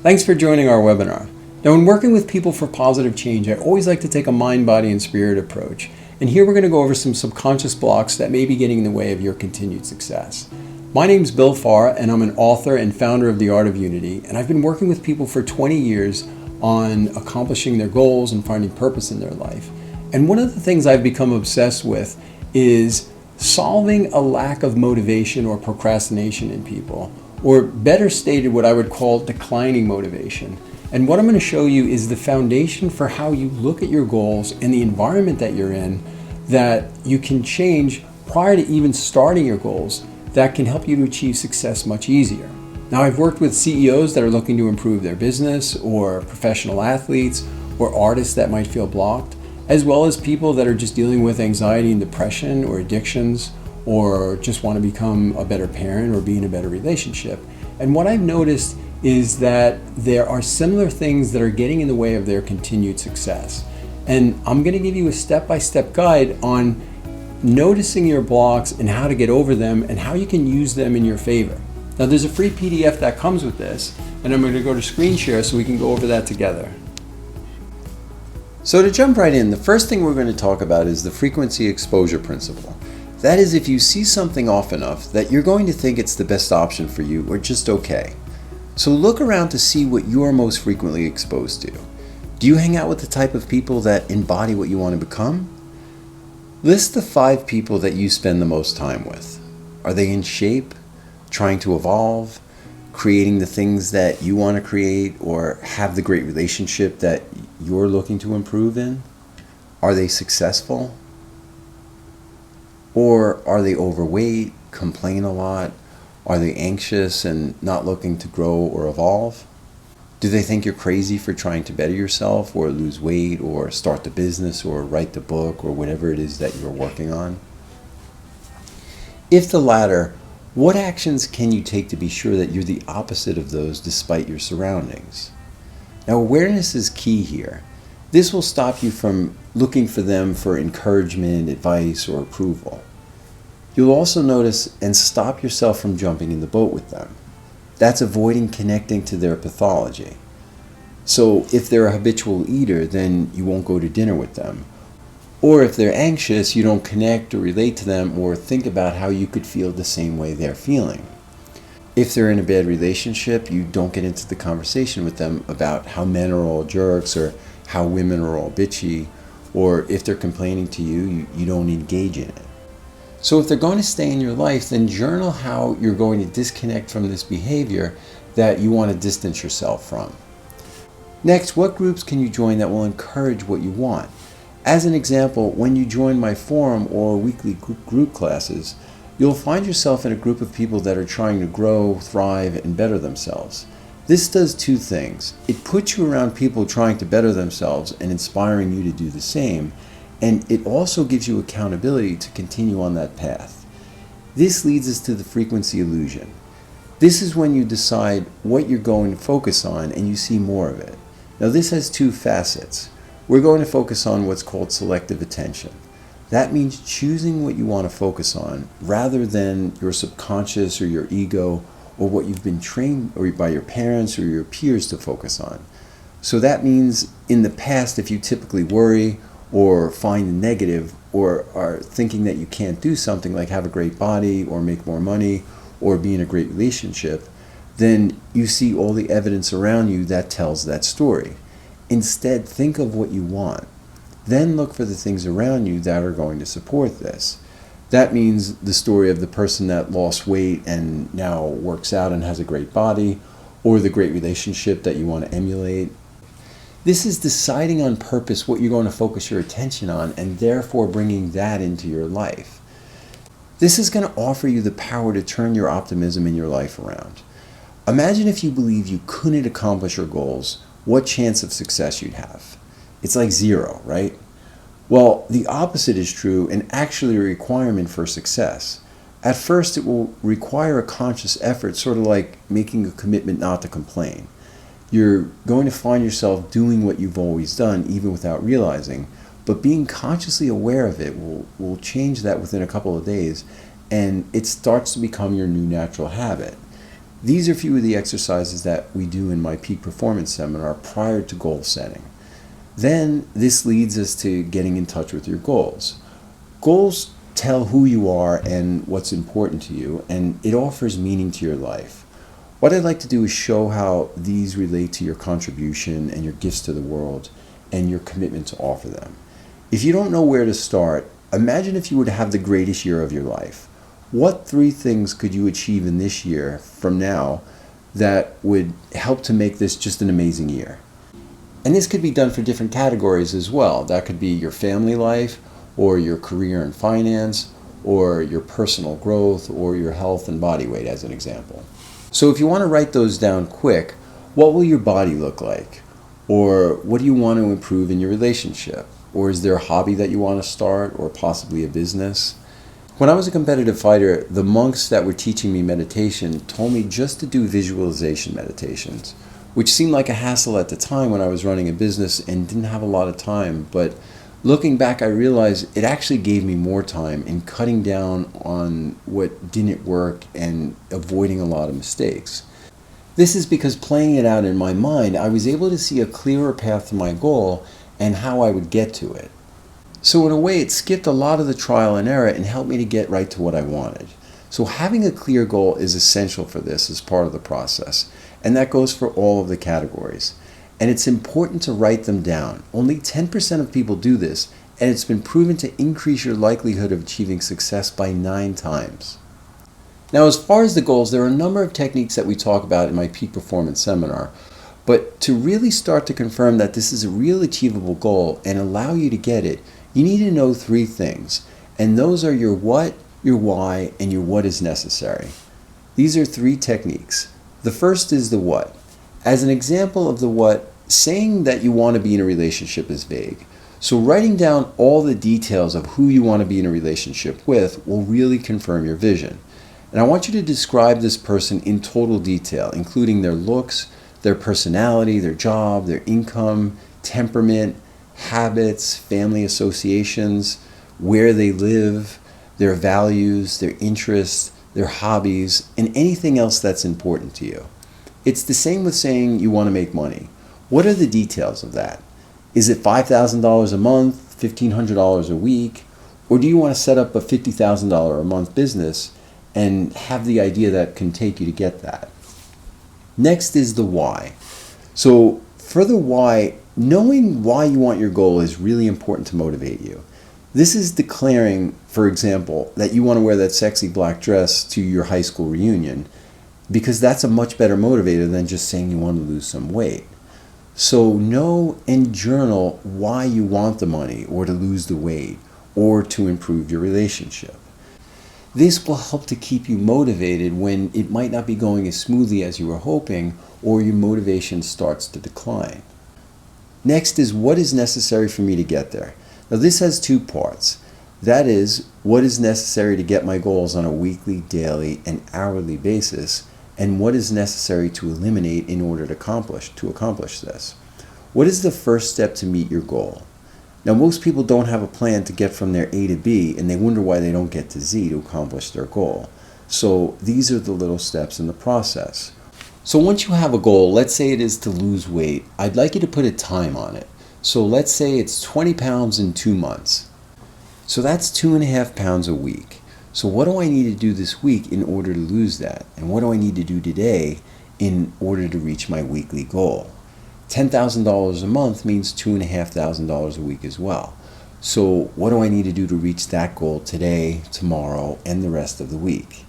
Thanks for joining our webinar. Now, when working with people for positive change, I always like to take a mind, body, and spirit approach. And here we're going to go over some subconscious blocks that may be getting in the way of your continued success. My name's Bill Farr, and I'm an author and founder of The Art of Unity. And I've been working with people for 20 years on accomplishing their goals and finding purpose in their life. And one of the things I've become obsessed with is solving a lack of motivation or procrastination in people, or better stated, what I would call declining motivation. And what I'm going to show you is the foundation for how you look at your goals and the environment that you're in that you can change prior to even starting your goals that can help you to achieve success much easier. Now, I've worked with CEOs that are looking to improve their business, or professional athletes, or artists that might feel blocked, as well as people that are just dealing with anxiety and depression or addictions, or just want to become a better parent or be in a better relationship. And what I've noticed is that there are similar things that are getting in the way of their continued success. And I'm going to give you a step-by-step guide on noticing your blocks and how to get over them and how you can use them in your favor. Now, there's a free PDF that comes with this, and I'm going to go to screen share so we can go over that together. So to jump right in, the first thing we're going to talk about is the frequency exposure principle. That is, if you see something often enough that you're going to think it's the best option for you or just okay. So look around to see what you're most frequently exposed to. Do you hang out with the type of people that embody what you want to become? List the 5 people that you spend the most time with. Are they in shape, trying to evolve, creating the things that you want to create, or have the great relationship that you're looking to improve in? Are they successful? Or are they overweight, complain a lot? Are they anxious and not looking to grow or evolve? Do they think you're crazy for trying to better yourself or lose weight or start the business or write the book or whatever it is that you're working on? If the latter, what actions can you take to be sure that you're the opposite of those despite your surroundings? Now, awareness is key here. This will stop you from looking for them for encouragement, advice, or approval. You'll also notice and stop yourself from jumping in the boat with them. That's avoiding connecting to their pathology. So if they're a habitual eater, then you won't go to dinner with them. Or if they're anxious, you don't connect or relate to them or think about how you could feel the same way they're feeling. If they're in a bad relationship, you don't get into the conversation with them about how men are all jerks or how women are all bitchy, or if they're complaining to you, you don't engage in it. So if they're going to stay in your life, then journal how you're going to disconnect from this behavior that you want to distance yourself from. Next, what groups can you join that will encourage what you want? As an example, when you join my forum or weekly group classes, you'll find yourself in a group of people that are trying to grow, thrive, and better themselves. This does 2 things. It puts you around people trying to better themselves and inspiring you to do the same, and it also gives you accountability to continue on that path. This leads us to the frequency illusion. This is when you decide what you're going to focus on and you see more of it. Now, this has 2 facets. We're going to focus on what's called selective attention. That means choosing what you want to focus on rather than your subconscious or your ego or what you've been trained or by your parents or your peers to focus on. So that means in the past, if you typically worry or find the negative or are thinking that you can't do something like have a great body or make more money or be in a great relationship, then you see all the evidence around you that tells that story. Instead, think of what you want. Then look for the things around you that are going to support this. That means the story of the person that lost weight and now works out and has a great body, or the great relationship that you want to emulate. This is deciding on purpose what you're going to focus your attention on and therefore bringing that into your life. This is going to offer you the power to turn your optimism in your life around. Imagine if you believe you couldn't accomplish your goals, what chance of success you'd have. It's like 0, right? Well, the opposite is true and actually a requirement for success. At first, it will require a conscious effort, sort of like making a commitment not to complain. You're going to find yourself doing what you've always done, even without realizing, but being consciously aware of it will change that within a couple of days, and it starts to become your new natural habit. These are a few of the exercises that we do in my peak performance seminar prior to goal setting. Then this leads us to getting in touch with your goals. Goals tell who you are and what's important to you, and it offers meaning to your life. What I'd like to do is show how these relate to your contribution and your gifts to the world and your commitment to offer them. If you don't know where to start, imagine if you were to have the greatest year of your life. What 3 things could you achieve in this year from now that would help to make this just an amazing year? And this could be done for different categories as well. That could be your family life, or your career and finance, or your personal growth, or your health and body weight as an example. So if you want to write those down quick, what will your body look like? Or what do you want to improve in your relationship? Or is there a hobby that you want to start, or possibly a business? When I was a competitive fighter, the monks that were teaching me meditation told me just to do visualization meditations, which seemed like a hassle at the time when I was running a business and didn't have a lot of time. But looking back, I realized it actually gave me more time in cutting down on what didn't work and avoiding a lot of mistakes. This is because playing it out in my mind, I was able to see a clearer path to my goal and how I would get to it. So in a way, it skipped a lot of the trial and error and helped me to get right to what I wanted. So having a clear goal is essential for this as part of the process, and that goes for all of the categories. And it's important to write them down. Only 10% of people do this, and it's been proven to increase your likelihood of achieving success by 9 times. Now, as far as the goals, there are a number of techniques that we talk about in my peak performance seminar. But to really start to confirm that this is a real achievable goal and allow you to get it, you need to know 3 things. And those are your what, your why, and your what is necessary. These are 3 techniques. The first is the what. As an example of the what, saying that you want to be in a relationship is vague. So writing down all the details of who you want to be in a relationship with will really confirm your vision. And I want you to describe this person in total detail, including their looks, their personality, their job, their income, temperament, habits, family associations, where they live, their values, their interests, their hobbies, and anything else that's important to you. It's the same with saying you want to make money. What are the details of that? Is it $5,000 a month, $1,500 a week, or do you want to set up a $50,000 a month business and have the idea that can take you to get that? Next is the why. So for the why, knowing why you want your goal is really important to motivate you. This is declaring, for example, that you want to wear that sexy black dress to your high school reunion, because that's a much better motivator than just saying you want to lose some weight. So know and journal why you want the money or to lose the weight or to improve your relationship. This will help to keep you motivated when it might not be going as smoothly as you were hoping or your motivation starts to decline. Next is what is necessary for me to get there. Now this has 2 parts. That is, what is necessary to get my goals on a weekly, daily, and hourly basis, and what is necessary to eliminate in order to accomplish this. What is the first step to meet your goal? Now most people don't have a plan to get from their A to B, and they wonder why they don't get to Z to accomplish their goal. So these are the little steps in the process. So once you have a goal, let's say it is to lose weight, I'd like you to put a time on it. So let's say it's 20 pounds in 2 months. So that's 2.5 pounds a week. So what do I need to do this week in order to lose that? And what do I need to do today in order to reach my weekly goal? $10,000 a month means $2,500 a week as well. So what do I need to do to reach that goal today, tomorrow, and the rest of the week?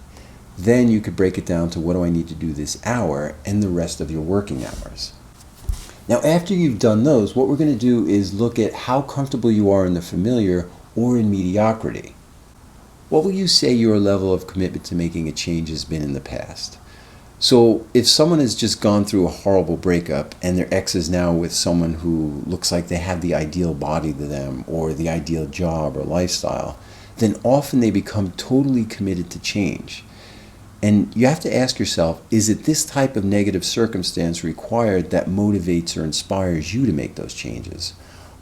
Then you could break it down to what do I need to do this hour and the rest of your working hours. Now after you've done those, what we're going to do is look at how comfortable you are in the familiar or in mediocrity. What will you say your level of commitment to making a change has been in the past? So if someone has just gone through a horrible breakup and their ex is now with someone who looks like they have the ideal body to them or the ideal job or lifestyle, then often they become totally committed to change. And you have to ask yourself, is it this type of negative circumstance required that motivates or inspires you to make those changes?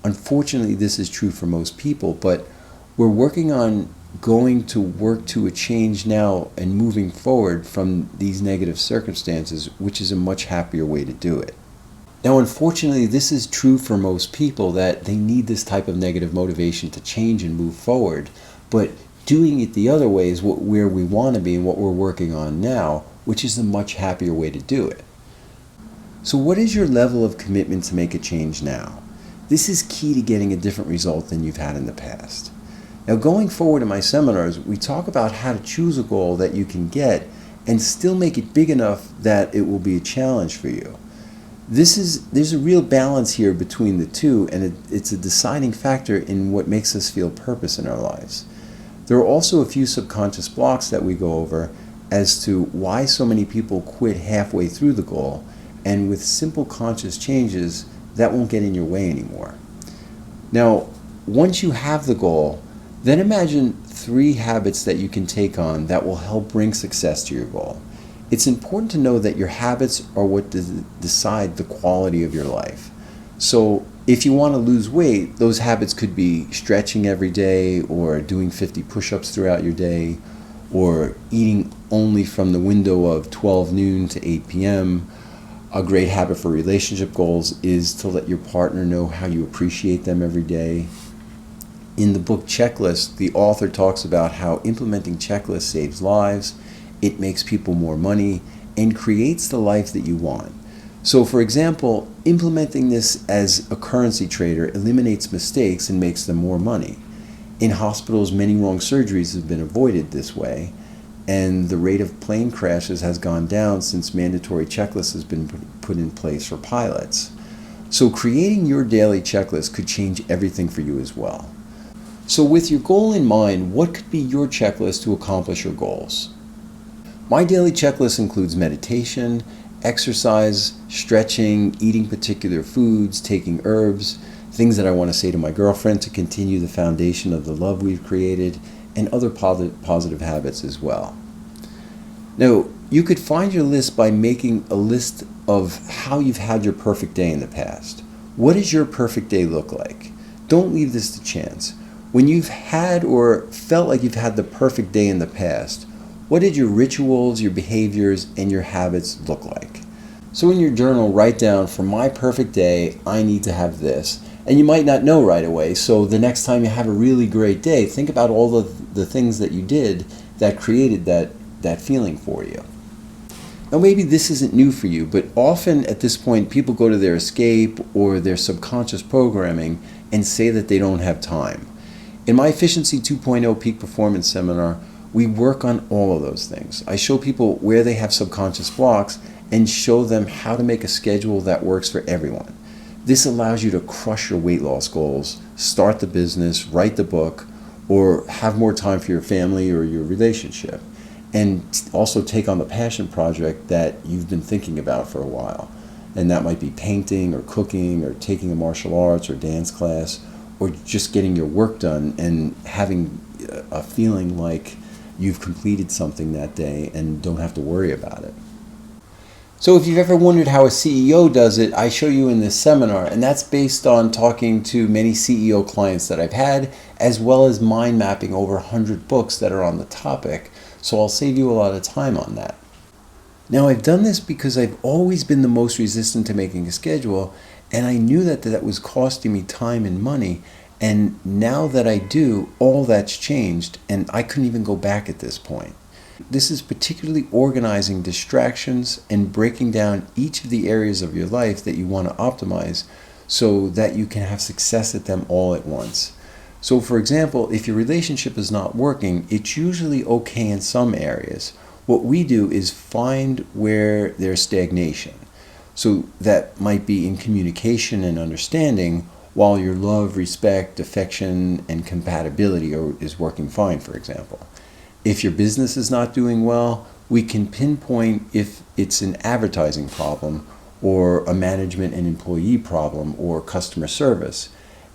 Unfortunately, this is true for most people, but we're working on going to work to a change now and moving forward from these negative circumstances, which is a much happier way to do it. Now, unfortunately, this is true for most people, that they need this type of negative motivation to change and move forward. But doing it the other way is where we want to be and what we're working on now, which is a much happier way to do it. So what is your level of commitment to make a change now? This is key to getting a different result than you've had in the past. Now, going forward in my seminars, we talk about how to choose a goal that you can get and still make it big enough that it will be a challenge for you. There's a real balance here between the two, and it's a deciding factor in what makes us feel purpose in our lives. There are also a few subconscious blocks that we go over as to why so many people quit halfway through the goal, and with simple conscious changes, that won't get in your way anymore. Now, once you have the goal, then imagine 3 habits that you can take on that will help bring success to your goal. It's important to know that your habits are what decide the quality of your life. So if you want to lose weight, those habits could be stretching every day, or doing 50 push-ups throughout your day, or eating only from the window of 12 noon to 8 p.m. A great habit for relationship goals is to let your partner know how you appreciate them every day. In the book Checklist, the author talks about how implementing checklists saves lives, it makes people more money, and creates the life that you want. So, for example, implementing this as a currency trader eliminates mistakes and makes them more money. In hospitals, many wrong surgeries have been avoided this way, and the rate of plane crashes has gone down since mandatory checklists has been put in place for pilots. So creating your daily checklist could change everything for you as well. So with your goal in mind, what could be your checklist to accomplish your goals? My daily checklist includes meditation, exercise, stretching, eating particular foods, taking herbs, things that I want to say to my girlfriend to continue the foundation of the love we've created, and other positive habits as well. Now, you could find your list by making a list of how you've had your perfect day in the past. What does your perfect day look like? Don't leave this to chance. When you've had or felt like you've had the perfect day in the past, what did your rituals, your behaviors, and your habits look like? So in your journal, write down, for my perfect day, I need to have this. And you might not know right away, so the next time you have a really great day, think about all the things that you did that created that feeling for you. Now maybe this isn't new for you, but often at this point people go to their escape or their subconscious programming and say that they don't have time. In my Efficiency 2.0 Peak Performance Seminar, we work on all of those things. I show people where they have subconscious blocks and show them how to make a schedule that works for everyone. This allows you to crush your weight loss goals, start the business, write the book, or have more time for your family or your relationship, and also take on the passion project that you've been thinking about for a while. And that might be painting or cooking or taking a martial arts or dance class, or just getting your work done and having a feeling like you've completed something that day and don't have to worry about it. So if you've ever wondered how a CEO does it, I show you in this seminar, and that's based on talking to many CEO clients that I've had, as well as mind mapping over 100 books that are on the topic, so I'll save you a lot of time on that. Now, I've done this because I've always been the most resistant to making a schedule, and I knew that was costing me time and money, and now that I do, all that's changed, and I couldn't even go back at this point. This is particularly organizing distractions and breaking down each of the areas of your life that you want to optimize so that you can have success at them all at once. So for example, if your relationship is not working, it's usually okay in some areas. What we do is find where there's stagnation. So that might be in communication and understanding, while your love, respect, affection, and compatibility is working fine, for example. If your business is not doing well, we can pinpoint if it's an advertising problem or a management and employee problem or customer service.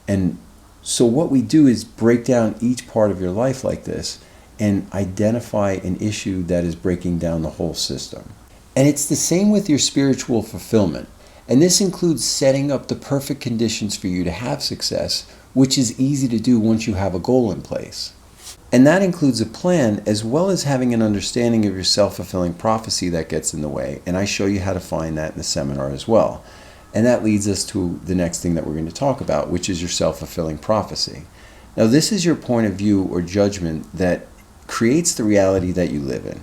And so what we do is break down each part of your life like this and identify an issue that is breaking down the whole system. And it's the same with your spiritual fulfillment. And this includes setting up the perfect conditions for you to have success, which is easy to do once you have a goal in place. And that includes a plan as well as having an understanding of your self-fulfilling prophecy that gets in the way. And I show you how to find that in the seminar as well. And that leads us to the next thing that we're going to talk about, which is your self-fulfilling prophecy. Now, this is your point of view or judgment that creates the reality that you live in.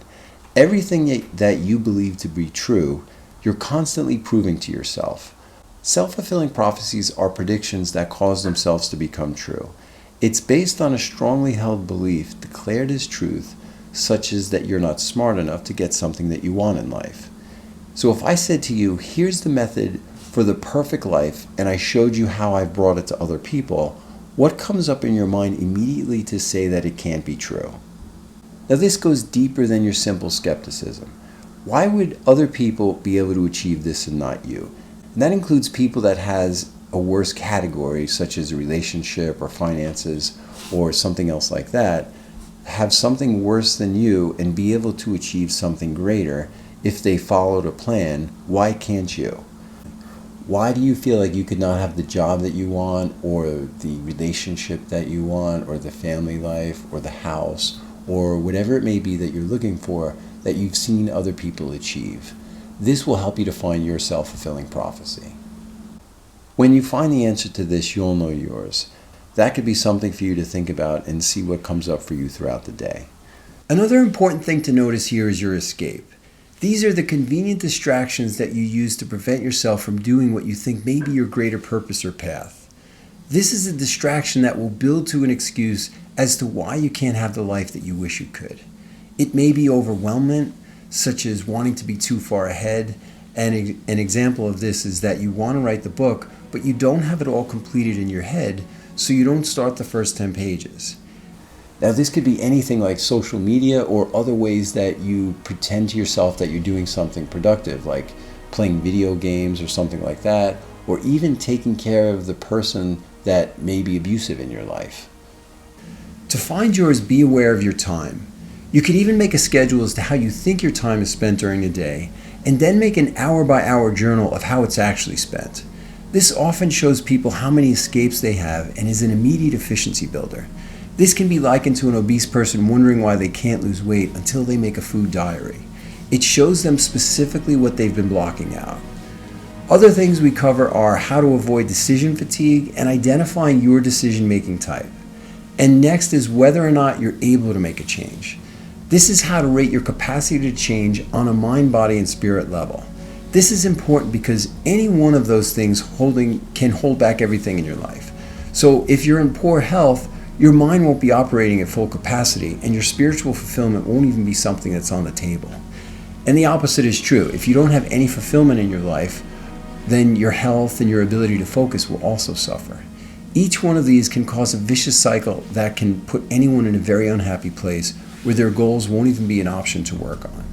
Everything that you believe to be true, you're constantly proving to yourself. Self-fulfilling prophecies are predictions that cause themselves to become true. It's based on a strongly held belief declared as truth, such as that you're not smart enough to get something that you want in life. So if I said to you, here's the method for the perfect life, and I showed you how I've brought it to other people, what comes up in your mind immediately to say that it can't be true? Now this goes deeper than your simple skepticism. Why would other people be able to achieve this and not you? And that includes people that has a worse category, such as a relationship or finances or something else like that, have something worse than you and be able to achieve something greater if they followed a plan. Why can't you? Why do you feel like you could not have the job that you want, or the relationship that you want, or the family life, or the house, or whatever it may be that you're looking for that you've seen other people achieve? This will help you to find your self-fulfilling prophecy. When you find the answer to this, you'll know yours. That could be something for you to think about and see what comes up for you throughout the day. Another important thing to notice here is your escape. These are the convenient distractions that you use to prevent yourself from doing what you think may be your greater purpose or path. This is a distraction that will build to an excuse as to why you can't have the life that you wish you could. It may be overwhelming, such as wanting to be too far ahead. And an example of this is that you want to write the book, but you don't have it all completed in your head, so you don't start the first 10 pages. Now, this could be anything like social media or other ways that you pretend to yourself that you're doing something productive, like playing video games or something like that, or even taking care of the person that may be abusive in your life. To find yours, be aware of your time. You could even make a schedule as to how you think your time is spent during the day, and then make an hour-by-hour journal of how it's actually spent. This often shows people how many escapes they have and is an immediate efficiency builder. This can be likened to an obese person wondering why they can't lose weight until they make a food diary. It shows them specifically what they've been blocking out. Other things we cover are how to avoid decision fatigue and identifying your decision-making type. And next is whether or not you're able to make a change. This is how to rate your capacity to change on a mind, body, and spirit level. This is important because any one of those things can hold back everything in your life. So if you're in poor health, your mind won't be operating at full capacity, and your spiritual fulfillment won't even be something that's on the table. And the opposite is true. If you don't have any fulfillment in your life, then your health and your ability to focus will also suffer. Each one of these can cause a vicious cycle that can put anyone in a very unhappy place where their goals won't even be an option to work on.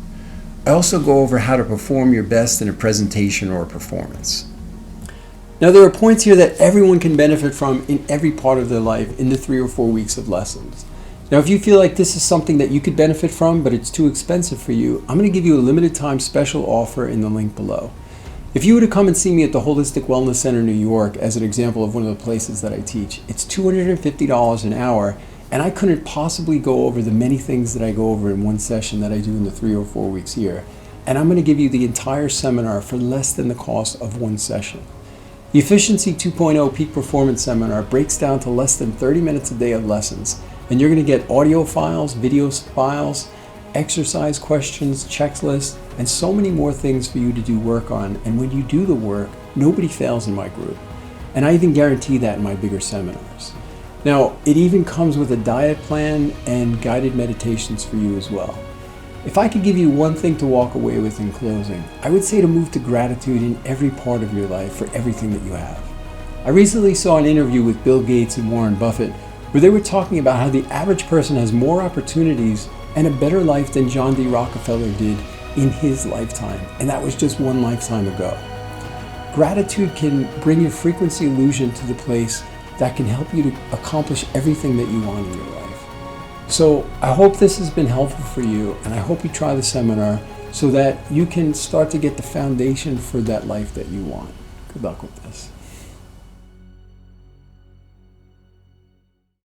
I also go over how to perform your best in a presentation or a performance. Now, there are points here that everyone can benefit from in every part of their life in the 3 or 4 weeks of lessons. Now, if you feel like this is something that you could benefit from, but it's too expensive for you, I'm going to give you a limited time special offer in the link below. If you were to come and see me at the Holistic Wellness Center, New York, as an example of one of the places that I teach, it's $250 an hour, and I couldn't possibly go over the many things that I go over in one session that I do in the 3 or 4 weeks here. And I'm going to give you the entire seminar for less than the cost of one session. The Efficiency 2.0 Peak Performance Seminar breaks down to less than 30 minutes a day of lessons, and you're going to get audio files, video files, exercise questions, checklists, and so many more things for you to do work on. And when you do the work, nobody fails in my group. And I even guarantee that in my bigger seminars. Now, it even comes with a diet plan and guided meditations for you as well. If I could give you one thing to walk away with in closing, I would say to move to gratitude in every part of your life for everything that you have. I recently saw an interview with Bill Gates and Warren Buffett where they were talking about how the average person has more opportunities and a better life than John D. Rockefeller did in his lifetime, and that was just one lifetime ago. Gratitude can bring your frequency illusion to the place that can help you to accomplish everything that you want in your life. So I hope this has been helpful for you, and I hope you try the seminar so that you can start to get the foundation for that life that you want. Good luck with this.